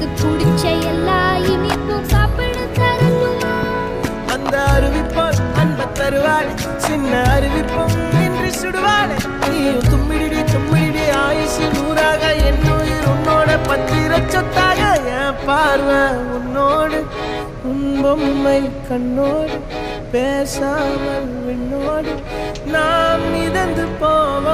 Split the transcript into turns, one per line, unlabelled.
உனக்கு பிடிச்ச எல்லா இனிப்பும் சாப்பிட தரணுமா?
அந்த அருவிப்போல் அன்ப தருவாள் சின்ன அருவிப்போம் என்று சுடுவாள். நீயும் தும்மிடி தும்மிடி ஆயுசு நூறாக என் உயிர் உன்னோட பத்திர சொத்தாக. என் பார்வை உன்னோடு உன் பொம்மை கண்ணோடு பேசாமல் விண்ணோடு நாம் மிதந்து போவோம்.